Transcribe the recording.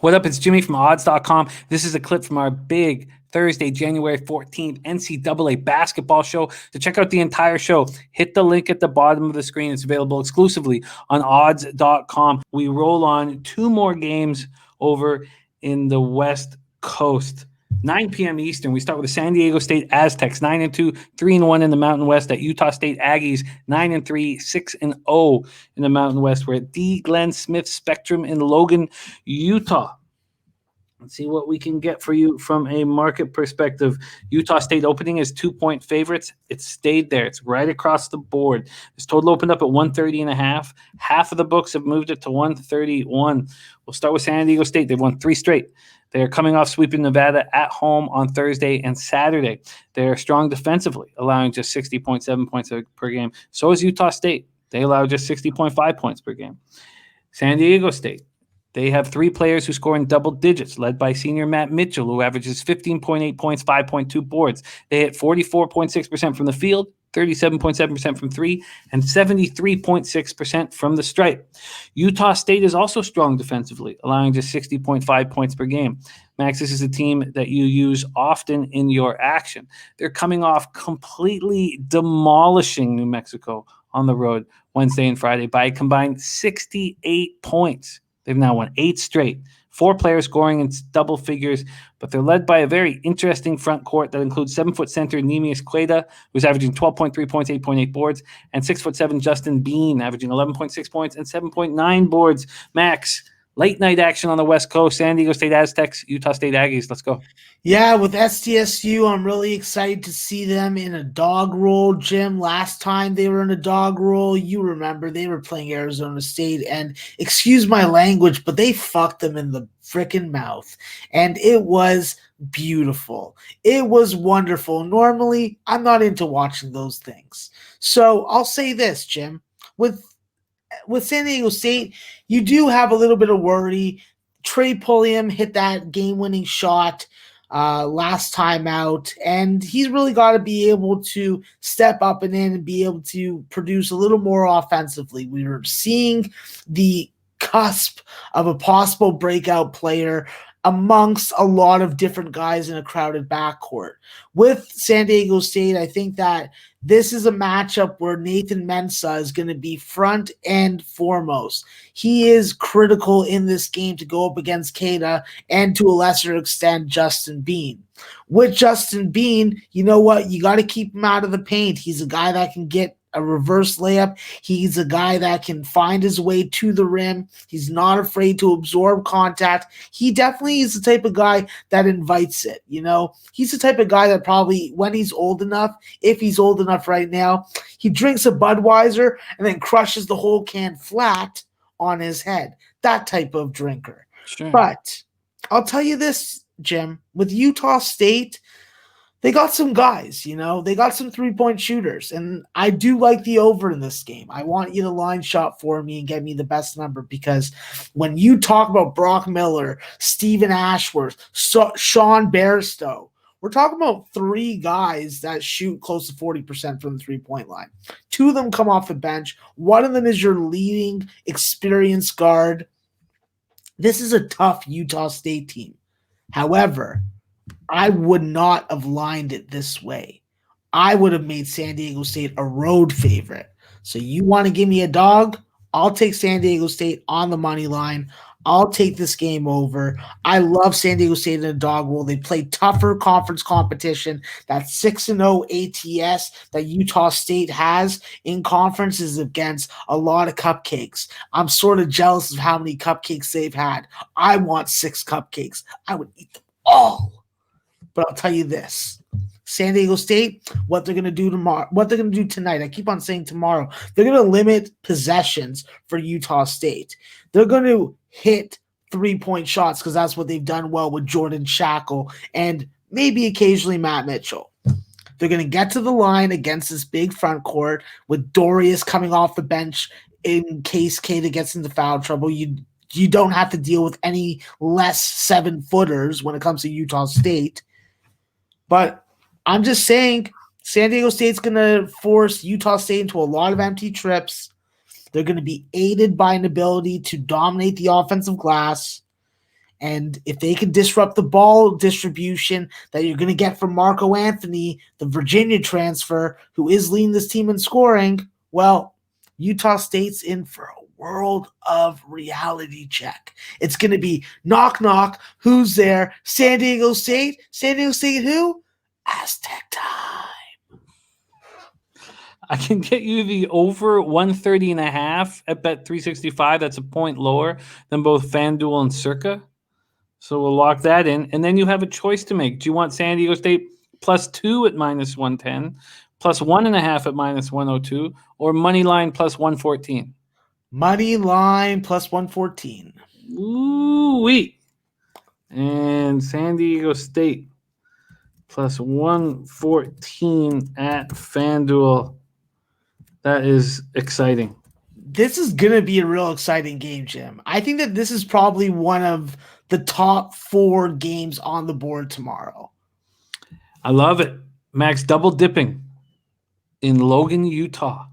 What up? It's Jimmy from odds.com. This is a clip from our big Thursday, January 14th NCAA Basketball show. To check out the entire show, hit the link at the bottom of the screen. It's available exclusively on odds.com. We roll on 2 more games over in the West Coast. 9 p.m. Eastern, we start with the San Diego State Aztecs, 9-2, 3-1 in the Mountain West. At Utah State Aggies, 9-3, 6-0 in the Mountain West. We're at the Glen Smith Spectrum in Logan, Utah. Let's see what we can get for you from a market perspective. Utah State opening is 2-point favorites. It's stayed there. It's right across the board. This total opened up at 130.5. Half of the books have moved it to 131. We'll start with San Diego State. They've won 3 straight. They're coming off sweeping Nevada at home on Thursday and Saturday. They're strong defensively, allowing just 60.7 points per game. So is Utah State. They allow just 60.5 points per game. San Diego State. They have 3 players who score in double digits, led by senior Matt Mitchell, who averages 15.8 points, 5.2 boards. They hit 44.6% from the field, 37.7% from 3, and 73.6% from the stripe. Utah State is also strong defensively, allowing just 60.5 points per game. Max, this is a team that you use often in your action. They're coming off completely demolishing New Mexico on the road Wednesday and Friday by a combined 68 points. They've now won 8 straight. 4 players scoring in double figures, but they're led by a very interesting front court that includes 7-foot center Neemias Queta, who's averaging 12.3 points, 8.8 boards, and 6'7" Justin Bean, averaging 11.6 points and 7.9 boards. Max, late night action on the West Coast. San Diego State Aztecs, Utah State Aggies. Let's go. Yeah, with SDSU, I'm really excited to see them in a dog roll. Jim, last time they were in a dog roll, you remember they were playing Arizona State, and excuse my language, but they fucked them in the freaking mouth. And it was beautiful. It was wonderful. Normally, I'm not into watching those things. So I'll say this, Jim. With San Diego State, you do have a little bit of worry. Trey Pulliam hit that game-winning shot last time out, and he's really got to be able to step up and in and be able to produce a little more offensively. We were seeing the cusp of a possible breakout player amongst a lot of different guys in a crowded backcourt. With San Diego State, I think that this is a matchup where Nathan Mensah is going to be front and foremost. He is critical in this game to go up against Queta and to a lesser extent Justin Bean. With Justin Bean, you know what? You got to keep him out of the paint. He's a guy that can get a reverse layup. He's a guy that can find his way to the rim. He's not afraid to absorb contact. He definitely is the type of guy that invites it. You know, he's the type of guy that probably, when he's old enough, if he's old enough right now, he drinks a Budweiser and then crushes the whole can flat on his head. That type of drinker. Sure. But I'll tell you this, Jim, with Utah State, they got some guys, you know, they got some 3-point shooters, and I do like the over in this game. I want you to line shot for me and get me the best number, because when you talk about Brock Miller, Stephen Ashworth, Sean Bairstow, we're talking about 3 guys that shoot close to 40% from the 3-point line. 2 of them come off the bench. One of them is your leading experienced guard. This is a tough Utah State team. However, I would not have lined it this way. I would have made San Diego State a road favorite. So you want to give me a dog? I'll take San Diego State on the money line. I'll take this game over. I love San Diego State in a dog roll. They play tougher conference competition. That 6-0 ATS that Utah State has in conferences against a lot of cupcakes. I'm sort of jealous of how many cupcakes they've had. I want 6 cupcakes. I would eat them all. But I'll tell you this, San Diego State, what they're going to do tomorrow, what they're going to do tonight, I keep on saying tomorrow, they're going to limit possessions for Utah State. They're going to hit 3-point shots because that's what they've done well with Jordan Shackle and maybe occasionally Matt Mitchell. They're going to get to the line against this big front court with Dorius coming off the bench in case Queta gets into foul trouble. You don't have to deal with any less 7-footers when it comes to Utah State. But I'm just saying, San Diego State's going to force Utah State into a lot of empty trips. They're going to be aided by an ability to dominate the offensive glass. And if they can disrupt the ball distribution that you're going to get from Marco Anthony, the Virginia transfer, who is leading this team in scoring, well, Utah State's in for a world of reality check. It's going to be knock, knock. Who's there? San Diego State? San Diego State who? Aztec time. I can get you the over 130.5 at bet 365. That's a point lower than both FanDuel and Circa. So we'll lock that in. And then you have a choice to make. Do you want San Diego State +2 at -110, +1.5 at -102, or money line +114? Money line +114. Ooh-wee. And San Diego State +114 at FanDuel. That is exciting. This is going to be a real exciting game, Jim. I think that this is probably one of the top 4 games on the board tomorrow. I love it. Max double dipping in Logan, Utah.